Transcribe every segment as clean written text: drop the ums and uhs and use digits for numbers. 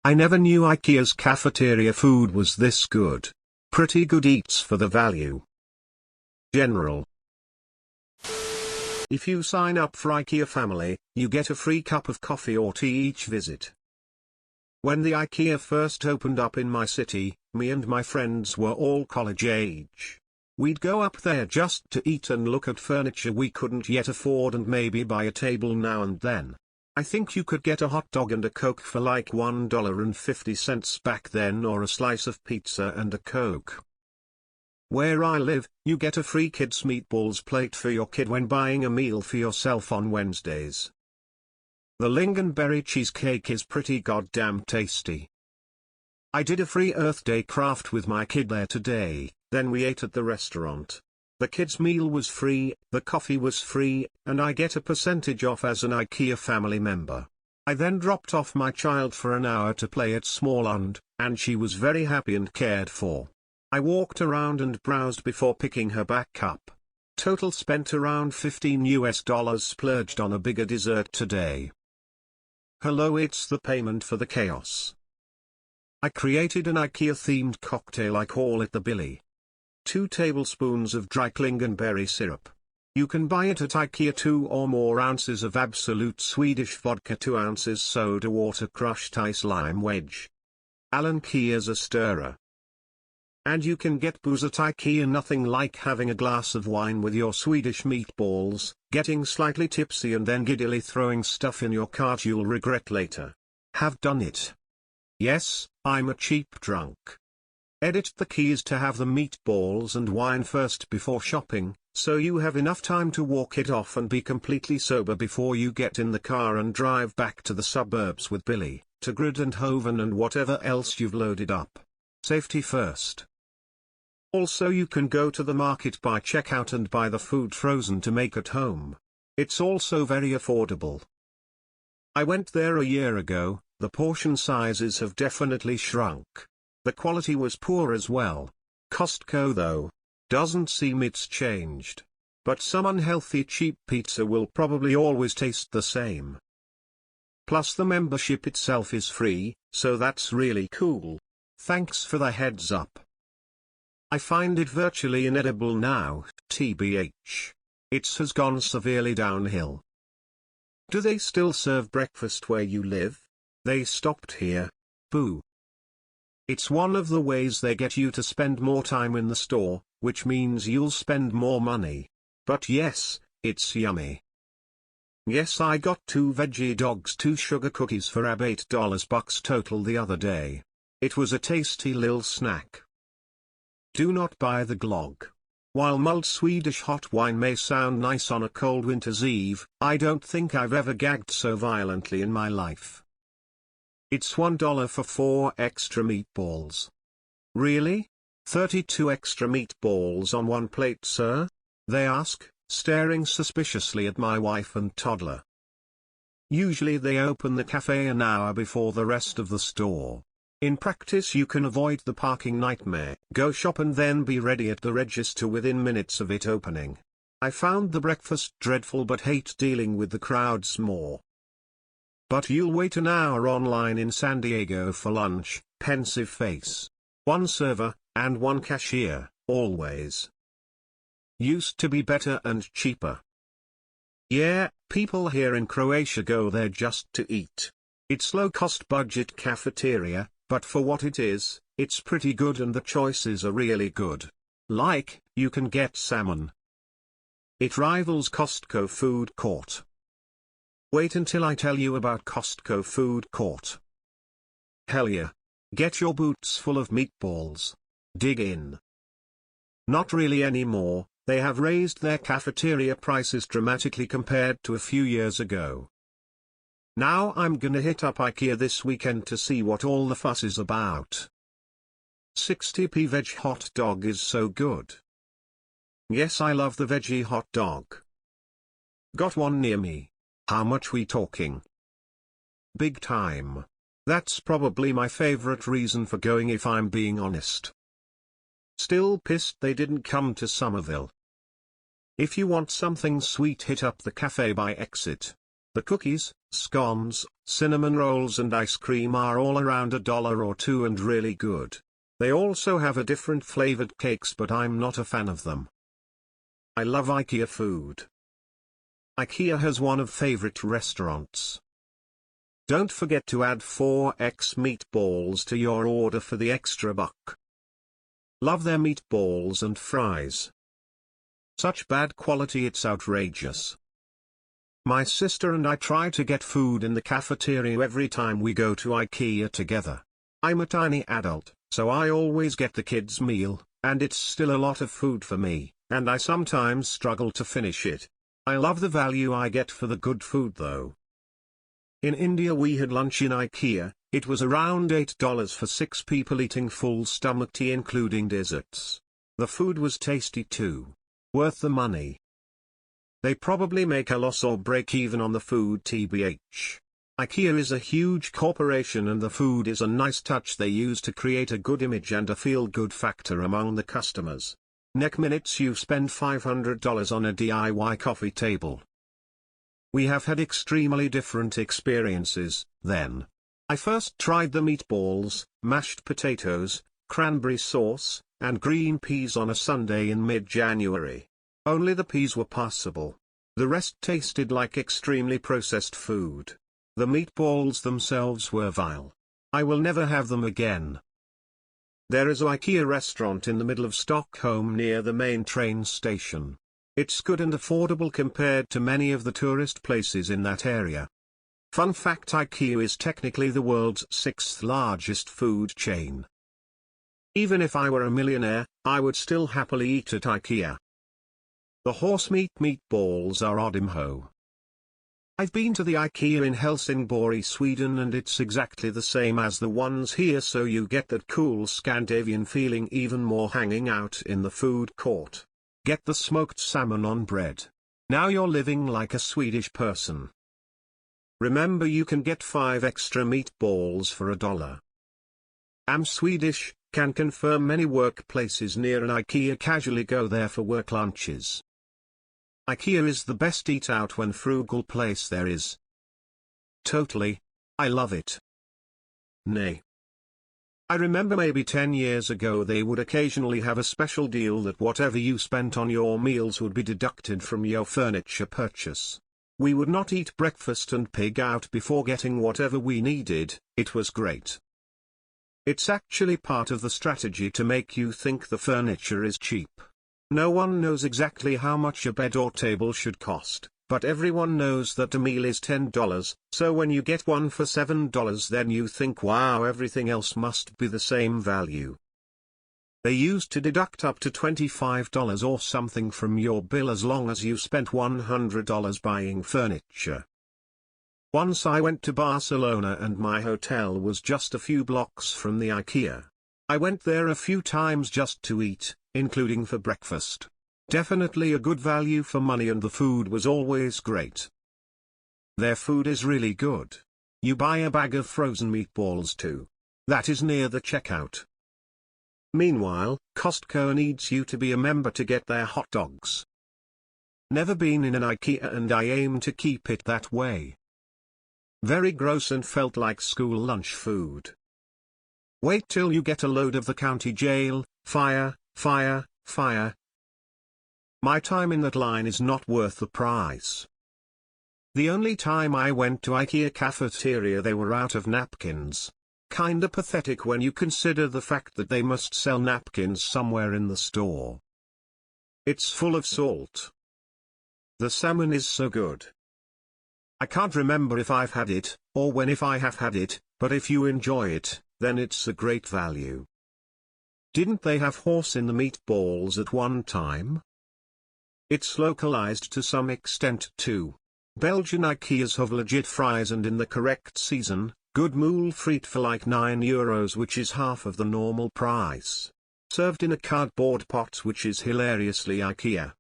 I never knew IKEA's cafeteria food was this good. Pretty good eats for the value. General. If you sign up for IKEA Family, you get a free cup of coffee or tea each visit. When the IKEA first opened up in my city, me and my friends were all college age. We'd go up there just to eat and look at furniture we couldn't yet afford and maybe buy a table now and then. I think you could get a hot dog and a Coke for like $1.50 back then, or a slice of pizza and a Coke. Where I live, you get a free kids' meatballs plate for your kid when buying a meal for yourself on Wednesdays. The lingonberry cheesecake is pretty goddamn tasty. I did a free Earth Day craft with my kid there today, then we ate at the restaurant. The kids' meal was free, the coffee was free, and I get a percentage off as an IKEA family member. I then dropped off my child for an hour to play at Smallland, and she was very happy and cared for. I walked around and browsed before picking her back up. Total spent around $15 splurged on a bigger dessert today. Hello, it's the payment for the chaos. I created an IKEA-themed cocktail. I call it the Billy. 2 tablespoons of dry lingonberry syrup. You can buy it at IKEA. 2 or more ounces of absolute Swedish vodka, 2 ounces soda water, crushed ice, lime wedge. Alan Kea's a stirrer. And you can get booze at IKEA. Nothing like having a glass of wine with your Swedish meatballs, getting slightly tipsy and then giddily throwing stuff in your cart you'll regret later. Have done it. Yes, I'm a cheap drunk. Edit: the key is to have the meatballs and wine first before shopping, so you have enough time to walk it off and be completely sober before you get in the car and drive back to the suburbs with Billy, to Grid and Hoven and whatever else you've loaded up. Safety first. Also, you can go to the market by checkout and buy the food frozen to make at home. It's also very affordable. I went there a year ago. The portion sizes have definitely shrunk. The quality was poor as well. Costco, though, doesn't seem it's changed. But some unhealthy cheap pizza will probably always taste the same. Plus the membership itself is free, so that's really cool. Thanks for the heads up. I find it virtually inedible now, TBH. It has gone severely downhill. Do they still serve breakfast where you live? They stopped here. Boo. It's one of the ways they get you to spend more time in the store, which means you'll spend more money. But yes, it's yummy. Yes, I got 2 veggie dogs, 2 sugar cookies for ab $8 total the other day. It was a tasty lil snack. Do not buy the glog. While mulled Swedish hot wine may sound nice on a cold winter's eve, I don't think I've ever gagged so violently in my life. It's $1 for 4 extra meatballs. Really? 32 extra meatballs on one plate, sir? They ask, staring suspiciously at my wife and toddler. Usually they open the cafe an hour before the rest of the store. In practice you can avoid the parking nightmare. Go shop and then be ready at the register within minutes of it opening. I found the breakfast dreadful but hate dealing with the crowds more. But you'll wait an hour online in San Diego for lunch, pensive face. 1 server, and 1 cashier, always. Used to be better and cheaper. Yeah, people here in Croatia go there just to eat. It's low-cost budget cafeteria, but for what it is, it's pretty good and the choices are really good. Like, you can get salmon. It rivals Costco food court. Wait until I tell you about Costco food court. Hell yeah. Get your boots full of meatballs. Dig in. Not really anymore, they have raised their cafeteria prices dramatically compared to a few years ago. Now I'm gonna hit up IKEA this weekend to see what all the fuss is about. 60p veg hot dog is so good. Yes, I love the veggie hot dog. Got one near me. How much we talking? Big time. That's probably my favorite reason for going if I'm being honest. Still pissed they didn't come to Somerville. If you want something sweet, hit up the cafe by exit. The cookies, scones, cinnamon rolls and ice cream are all around $1 or $2 and really good. They also have a different flavored cakes, but I'm not a fan of them. I love IKEA food. IKEA has one of favorite restaurants. Don't forget to add 4x meatballs to your order for the extra buck. Love their meatballs and fries. Such bad quality, it's outrageous. My sister and I try to get food in the cafeteria every time we go to IKEA together. I'm a tiny adult, so I always get the kids' meal, and it's still a lot of food for me, and I sometimes struggle to finish it. I love the value I get for the good food though. In India we had lunch in IKEA. It was around $8 for 6 people eating full stomach tea including desserts. The food was tasty too. Worth the money. They probably make a loss or break even on the food tbh. IKEA is a huge corporation and the food is a nice touch they use to create a good image and a feel-good factor among the customers. Next minutes you spend $500 on a DIY coffee table. We have had extremely different experiences, then. I first tried the meatballs, mashed potatoes, cranberry sauce, and green peas on a Sunday in mid-January. Only the peas were passable. The rest tasted like extremely processed food. The meatballs themselves were vile. I will never have them again. There is an IKEA restaurant in the middle of Stockholm near the main train station. It's good and affordable compared to many of the tourist places in that area. Fun fact: IKEA is technically the world's 6th largest food chain. Even if I were a millionaire, I would still happily eat at IKEA. The horse meat meatballs are odimho. I've been to the IKEA in Helsingborg, Sweden, and it's exactly the same as the ones here, so you get that cool Scandinavian feeling even more hanging out in the food court. Get the smoked salmon on bread. Now you're living like a Swedish person. Remember, you can get 5 extra meatballs for $1. I'm Swedish, can confirm many workplaces near an IKEA casually go there for work lunches. IKEA is the best eat out when frugal place there is. Totally. I love it. Nay. I remember maybe 10 years ago they would occasionally have a special deal that whatever you spent on your meals would be deducted from your furniture purchase. We would not eat breakfast and pig out before getting whatever we needed. It was great. It's actually part of the strategy to make you think the furniture is cheap. No one knows exactly how much a bed or table should cost, but everyone knows that a meal is $10, so when you get one for $7 then you think, wow, everything else must be the same value. They used to deduct up to $25 or something from your bill as long as you spent $100 buying furniture. Once I went to Barcelona and my hotel was just a few blocks from the IKEA. I went there a few times just to eat, including for breakfast. Definitely a good value for money, and the food was always great. Their food is really good. You buy a bag of frozen meatballs too. That is near the checkout. Meanwhile, Costco needs you to be a member to get their hot dogs. Never been in an IKEA and I aim to keep it that way. Very gross and felt like school lunch food. Wait till you get a load of the county jail, fire, fire, fire. My time in that line is not worth the price. The only time I went to IKEA cafeteria they were out of napkins. Kinda pathetic when you consider the fact that they must sell napkins somewhere in the store. It's full of salt. The salmon is so good. I can't remember if I've had it, or when if I have had it, but if you enjoy it, then it's a great value. Didn't they have horse in the meatballs at one time? It's localized to some extent too. Belgian IKEAs have legit fries, and in the correct season, good moule frites for like €9, which is half of the normal price. Served in a cardboard pot, which is hilariously IKEA.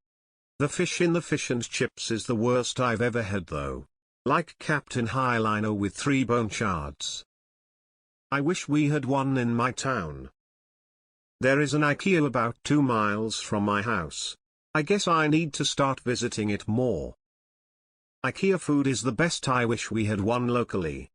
The fish in the fish and chips is the worst I've ever had though. Like Captain Highliner with 3 bone shards. I wish we had one in my town. There is an IKEA about 2 miles from my house. I guess I need to start visiting it more. IKEA food is the best. I wish we had one locally.